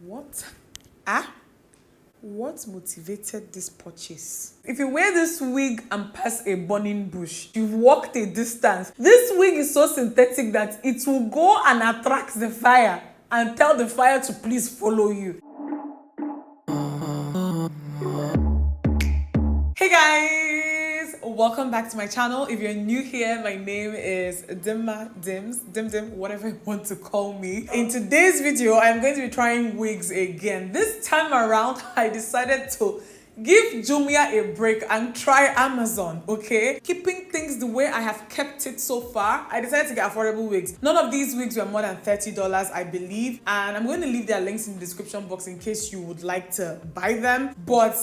What? What motivated this purchase? If you wear this wig and pass a burning bush, you've walked a distance. This wig is so synthetic that it will go and attract the fire and tell the fire to please follow you. Hey guys, welcome back to my channel. If you're new here, my name is Dimma, Dim, whatever you want to call me. In today's video, I'm going to be trying wigs again. This time around, I decided to give Jumia a break and try Amazon, okay? Keeping things the way I have kept it so far, I decided to get affordable wigs. None of these wigs were more than $30, I believe. And I'm going to leave their links in the description box in case you would like to buy them. But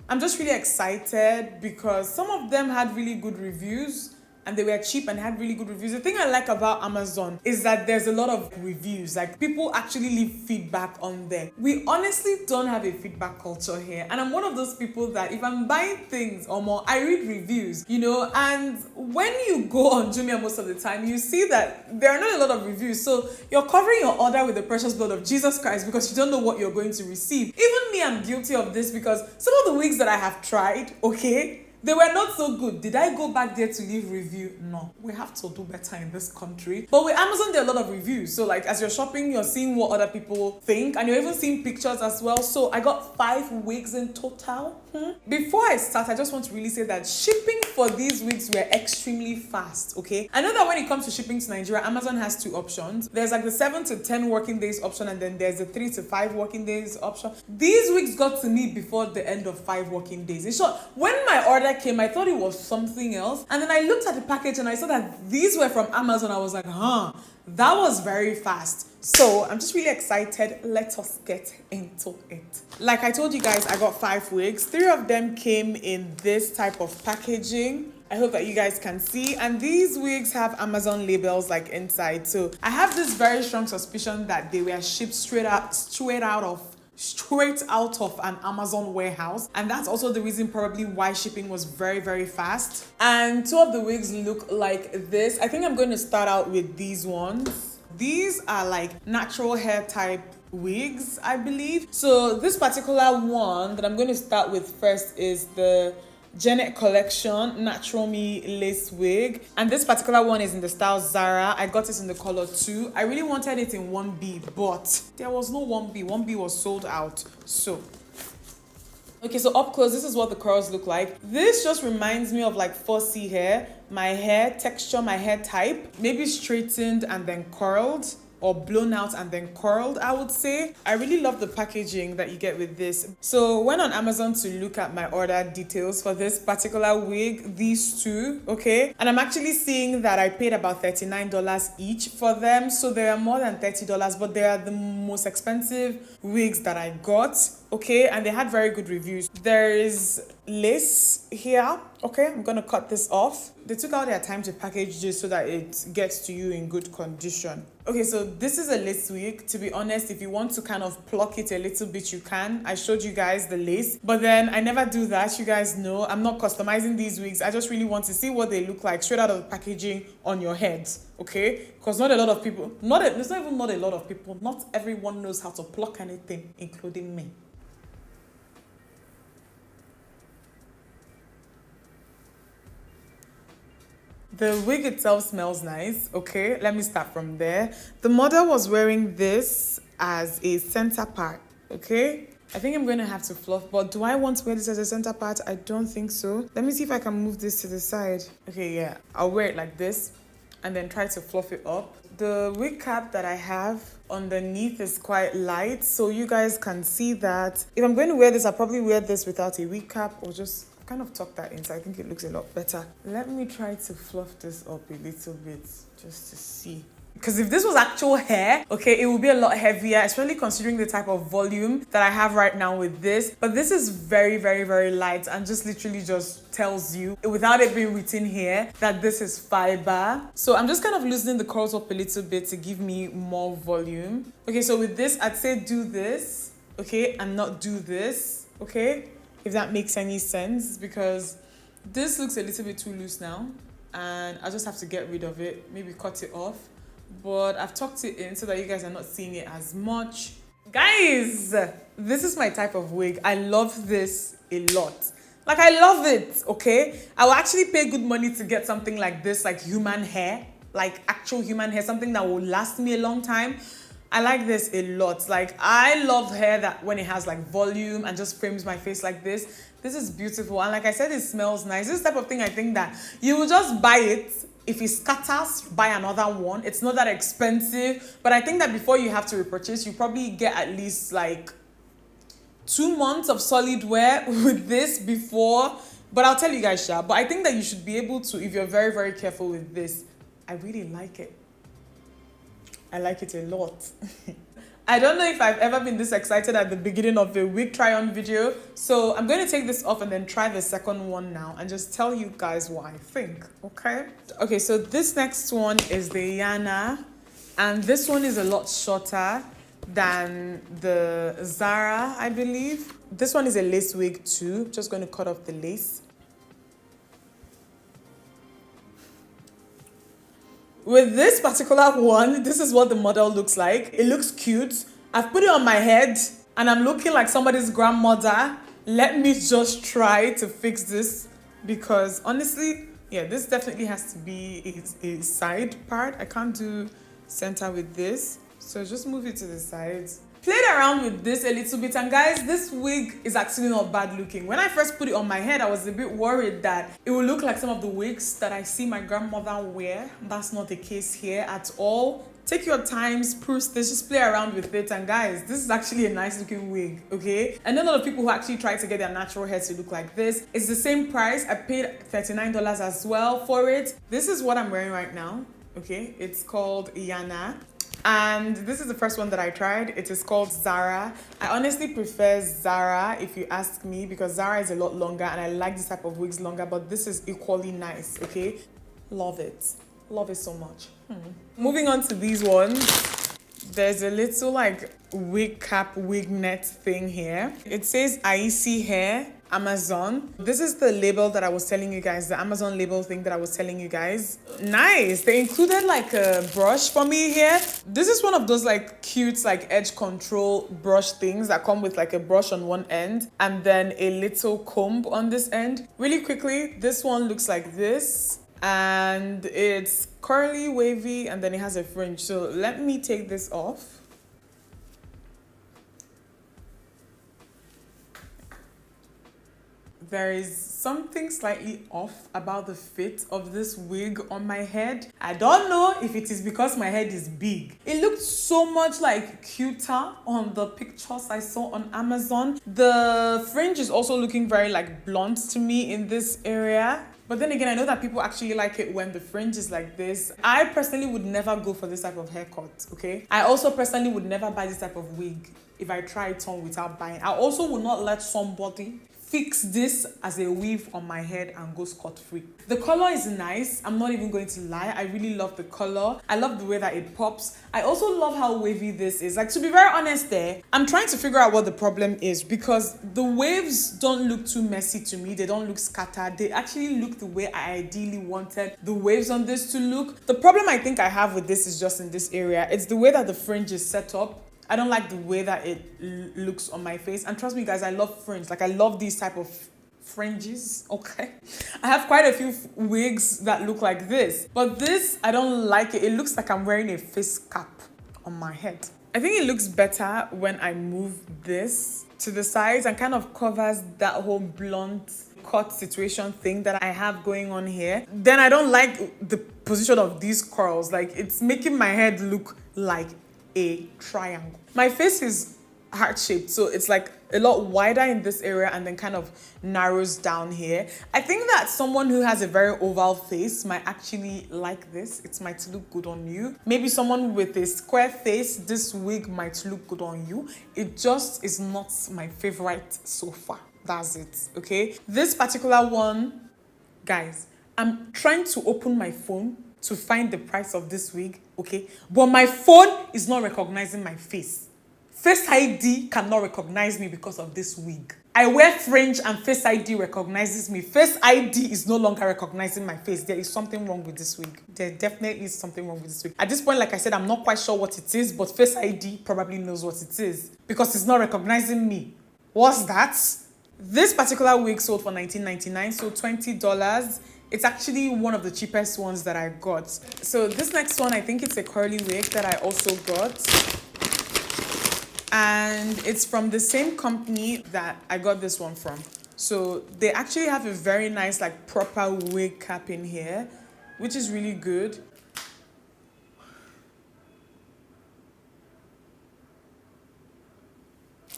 I'm just really excited because some of them had really good reviews and they were cheap and had really good reviews. The thing I like about Amazon is that there's a lot of reviews. Like, people actually leave feedback on there. We honestly don't have a feedback culture here. And I'm one of those people that if I'm buying things or more, I read reviews, you know? And when you go on Jumia most of the time, you see that there are not a lot of reviews. So you're covering your order with the precious blood of Jesus Christ because you don't know what you're going to receive. Even me, I'm guilty of this because some of the wigs that I have tried, okay, they were not so good. Did I go back there to leave review? No. We have to do better in this country. But with Amazon, there are a lot of reviews. So like, as you're shopping, you're seeing what other people think and you're even seeing pictures as well. So I got 5 wigs in total. Before I start, I just want to really say that shipping for these wigs were extremely fast, okay? I know that when it comes to shipping to Nigeria, Amazon has 2 options. There's like the 7 to 10 working days option and then there's the 3 to 5 working days option. These wigs got to me before the end of 5 working days. In short, when my order came, I thought it was something else. And then I looked at the package and I saw that these were from Amazon. I was like, that was very fast. So I'm just really excited. Let us get into it. Like I told you guys, I got 5 wigs. 3 of them came in this type of packaging. I hope that you guys can see. And these wigs have Amazon labels like inside. So I have this very strong suspicion that they were shipped straight out of an Amazon warehouse, and that's also the reason probably why shipping was very, very fast. And 2 of the wigs look like this. I think I'm going to start out with these ones. These are like natural hair type wigs, I believe. So this particular one that I'm going to start with first is the Janet Collection Natural Me Lace Wig, and this particular one is in the style Zara. I got it in the color 2. I really wanted it in 1B, but there was no 1B. 1B was sold out. So okay, so up close, this is what the curls look like. This just reminds me of like 4C hair. My hair texture, my hair type, maybe straightened and then curled, or blown out and then curled, I would say. I really love the packaging that you get with this. So went on Amazon to look at my order details for this particular wig, these 2, okay? And I'm actually seeing that I paid about $39 each for them. So they are more than $30, but they are the most expensive wigs that I got, okay? And they had very good reviews. There is lace here, okay? I'm gonna cut this off. They took out their time to package this so that it gets to you in good condition. Okay, so this is a lace wig. To be honest, if you want to kind of pluck it a little bit, you can. I showed you guys the lace, but then I never do that. You guys know I'm not customizing these wigs. I just really want to see what they look like straight out of the packaging on your heads, okay? Because not a lot of people, there's not even not a lot of people, not everyone knows how to pluck anything, including me. The wig itself smells nice, okay? Let me start from there. The model was wearing this as a center part, okay? I think I'm going to have to fluff, but do I want to wear this as a center part? I don't think so. Let me see if I can move this to the side. Okay, yeah, I'll wear it like this and then try to fluff it up. The wig cap that I have underneath is quite light, so you guys can see that. If I'm going to wear this, I'll probably wear this without a wig cap or just kind of tuck that in, so I think it looks a lot better. Let me try to fluff this up a little bit just to see. Because if this was actual hair, okay, it would be a lot heavier, especially considering the type of volume that I have right now with this. But this is very, very, very light and just literally just tells you, without it being written here, that this is fiber. So I'm just kind of loosening the curls up a little bit to give me more volume. Okay, so with this, I'd say do this, okay, and not do this, okay? If that makes any sense, because this looks a little bit too loose now and I just have to get rid of it, maybe cut it off. But I've tucked it in so that you guys are not seeing it as much. Guys, this is my type of wig. I love this a lot. Like, I love it, okay? I will actually pay good money to get something like this, like human hair, like actual human hair, something that will last me a long time. I like this a lot. Like, I love hair that when it has like volume and just frames my face like this. This is beautiful. And like I said, it smells nice. This type of thing, I think that you will just buy it. If it scatters, buy another one. It's not that expensive. But I think that before you have to repurchase, you probably get at least like 2 months of solid wear with this before. But I'll tell you guys, Sha. But I think that you should be able to, if you're very, very careful with this. I really like it. I like it a lot. I don't know if I've ever been this excited at the beginning of a wig try-on video. So I'm going to take this off and then try the second one now and just tell you guys what I think, okay? Okay, so this next one is the Yana. And this one is a lot shorter than the Zara, I believe. This one is a lace wig too. Just going to cut off the lace. With this particular one, this is what the model looks like. It looks cute. I've put it on my head and I'm looking like somebody's grandmother. Let me just try to fix this because honestly, yeah, this definitely has to be a side part. I can't do center with this. So just move it to the sides. Played around with this a little bit, and guys, this wig is actually not bad looking. When I first put it on my head, I was a bit worried that it would look like some of the wigs that I see my grandmother wear. That's not the case here at all. Take your time, spruce this, just play around with it. And guys, this is actually a nice looking wig, okay? And a lot of people who actually try to get their natural hair to look like this. It's the same price. I paid $39 as well for it. This is what I'm wearing right now, okay? It's called Yana. And this is the first one that I tried. It is called Zara. I honestly prefer Zara if you ask me because Zara is a lot longer and I like this type of wigs longer, but this is equally nice, okay? Love it. Love it so much. Moving on to these ones. There's a little like wig cap, wig net thing here. It says Icy Hair Amazon. This is the label that I was telling you guys, the Amazon label thing that I was telling you guys. Nice. They included like a brush for me here. This is one of those like cute like edge control brush things that come with like a brush on one end and then a little comb on this end. Really quickly, this one looks like this and it's curly, wavy, and then it has a fringe. So let me take this off. There is something slightly off about the fit of this wig on my head. I don't know if it is because my head is big. It looked so much like cuter on the pictures I saw on Amazon. The fringe is also looking very like blunt to me in this area. But then again, I know that people actually like it when the fringe is like this. I personally would never go for this type of haircut, okay? I also personally would never buy this type of wig if I try it on without buying. I also would not let somebody fix this as a weave on my head and go scot-free. The color is nice. I'm not even going to lie. I really love the color. I love the way that it pops. I also love how wavy this is. Like, to be very honest there, I'm trying to figure out what the problem is because the waves don't look too messy to me. They don't look scattered. They actually look the way I ideally wanted the waves on this to look. The problem I think I have with this is just in this area. It's the way that the fringe is set up. I don't like the way that it looks on my face. And trust me, guys, I love fringe. Like, I love these type of fringes, okay? I have quite a few wigs that look like this. But this, I don't like it. It looks like I'm wearing a face cap on my head. I think it looks better when I move this to the sides and kind of covers that whole blunt cut situation thing that I have going on here. Then I don't like the position of these curls. Like, it's making my head look like a triangle. My face is heart-shaped, so it's like a lot wider in this area and then kind of narrows down here. I think that someone who has a very oval face might actually like this. It might look good on you. Maybe someone with a square face, this wig might look good on you. It just is not my favorite so far. That's it, okay? This particular one, guys, I'm trying to open my phone to find the price of this wig, okay? But my phone is not recognizing my face. Face ID cannot recognize me because of this wig. I wear fringe and Face ID recognizes me. Face ID is no longer recognizing my face. There is something wrong with this wig. There definitely is something wrong with this wig. At this point, like I said, I'm not quite sure what it is, but Face ID probably knows what it is because it's not recognizing me. What's that? This particular wig sold for $19.99, so $20. It's actually one of the cheapest ones that I got. So this next one, I think it's a curly wig that I also got. And it's from the same company that I got this one from. So they actually have a very nice, like, proper wig cap in here, which is really good.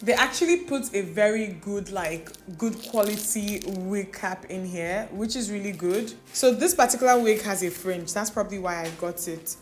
They actually put a very good, like, good quality wig cap in here, which is really good. So this particular wig has a fringe. That's probably why I got it.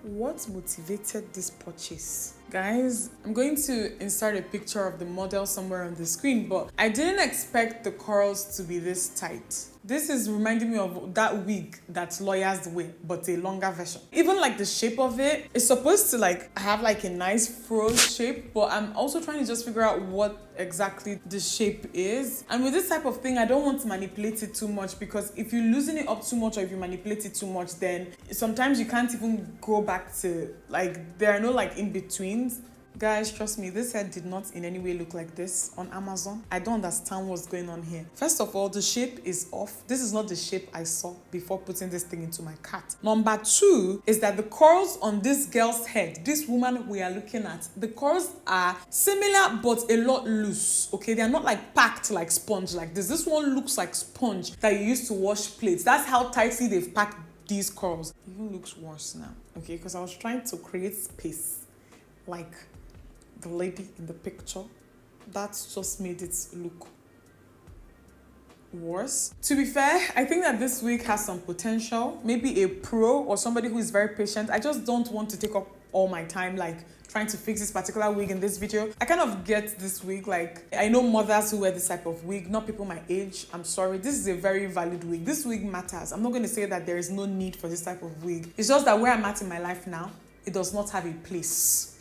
What motivated this purchase? Guys, I'm going to insert a picture of the model somewhere on the screen, but I didn't expect the curls to be this tight. This is reminding me of that wig that lawyers wear, but a longer version. Even like the shape of it, it's supposed to like have like a nice fro shape, but I'm also trying to just figure out what exactly the shape is. And with this type of thing, I don't want to manipulate it too much, because if you loosen it up too much or if you manipulate it too much, then sometimes you can't even go back to, like, there are no like in-betweens. Guys, trust me, this hair did not in any way look like this on Amazon. I don't understand what's going on here. First of all, the shape is off. This is not the shape I saw before putting this thing into my cart. Number two is that the curls on this girl's head, this woman we are looking at, the curls are similar but a lot loose, okay? They're not like packed like sponge like this. This one looks like sponge that you use to wash plates. That's how tightly they've packed these curls. It even looks worse now, okay? Because I was trying to create space like the lady in the picture. That's just made it look worse. To be fair, I think that this wig has some potential. Maybe a pro or somebody who is very patient. I just don't want to take up all my time like trying to fix this particular wig in this video. I kind of get this wig. Like, I know mothers who wear this type of wig, not people my age. I'm sorry, this is a very valid wig. This wig matters. I'm not going to say that there is no need for this type of wig. It's just that where I'm at in my life now, it does not have a place.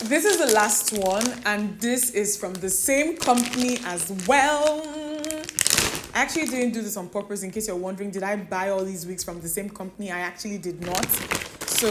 This is the last one, and this is from the same company as well. I actually didn't do this on purpose. In case you're wondering, did I buy all these wigs from the same company? I actually did not. So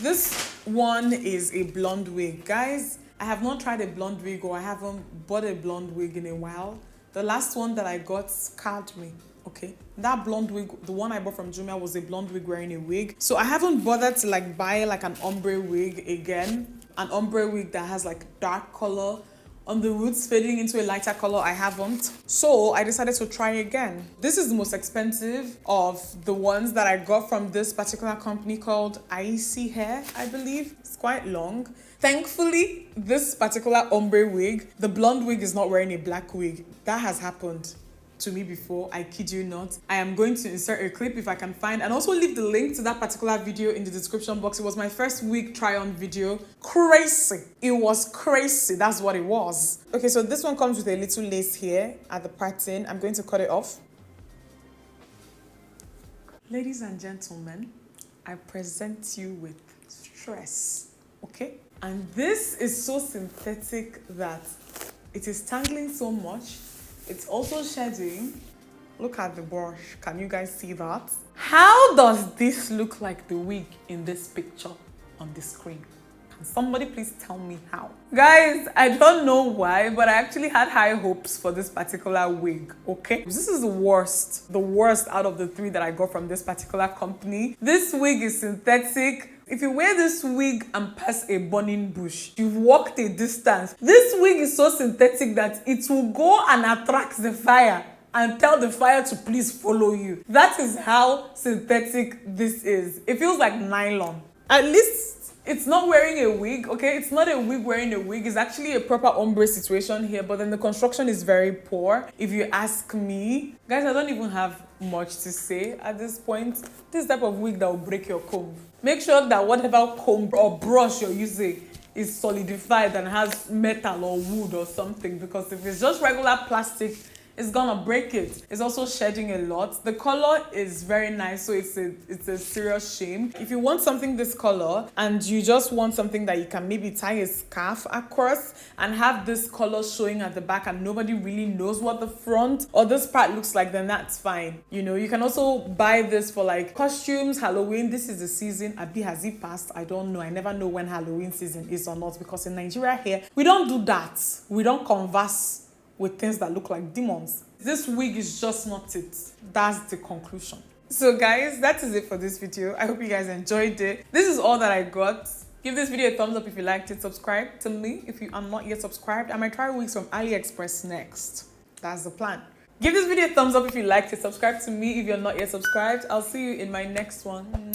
this one is a blonde wig. Guys, I have not tried a blonde wig, or I haven't bought a blonde wig in a while. The last one that I got scarred me. Okay, that blonde wig, the one I bought from Jumia, was a blonde wig wearing a wig. So I haven't bothered to like buy like an ombre wig again. An ombre wig that has like dark color on the roots fading into a lighter color. I haven't. So I decided to try again. This is the most expensive of the ones that I got from this particular company called Icy Hair, I believe. It's quite long. Thankfully, this particular ombre wig, the blonde wig is not wearing a black wig. That has happened to me before, I kid you not. I am going to insert a clip if I can find, and also leave the link to that particular video in the description box. It was my first wig try-on video. Crazy. It was crazy. That's what it was. Okay, so this one comes with a little lace here at the parting. I'm going to cut it off. Ladies and gentlemen, I present you with stress, okay? And this is so synthetic that it is tangling so much. It's also shedding. Look at the brush. Can you guys see that? How does this look like the wig in this picture on the screen? Can somebody please tell me how? Guys, I don't know why, but I actually had high hopes for this particular wig, okay? This is the worst out of the three that I got from this particular company. This wig is synthetic. If you wear this wig and pass a burning bush, you've walked a distance. This wig is so synthetic that it will go and attract the fire and tell the fire to please follow you. That is how synthetic this is. It feels like nylon. At least it's not wearing a wig, okay? It's not a wig wearing a wig. It's actually a proper ombre situation here, but then the construction is very poor, if you ask me. Guys, I don't even have much to say at this point. This type of wig that will break your comb. Make sure that whatever comb or brush you're using is solidified and has metal or wood or something, because if it's just regular plastic, it's gonna break it. It's also shedding a lot. The color is very nice, so it's a serious shame. If you want something this color and you just want something that you can maybe tie a scarf across and have this color showing at the back and nobody really knows what the front or this part looks like, then that's fine. You know, you can also buy this for like costumes, Halloween. This is the season. Abi, has it passed? I don't know. I never know when Halloween season is or not, because in Nigeria here, we don't do that. We don't converse with things that look like demons. This wig is just not it. That's the conclusion. So guys, that is it for this video. I hope you guys enjoyed it. This is all that I got. Give this video a thumbs up if you liked it. Subscribe to me if you are not yet subscribed. I might try wigs from AliExpress next. That's the plan. Give this video a thumbs up if you liked it. Subscribe to me if you're not yet subscribed. I'll see you in my next one.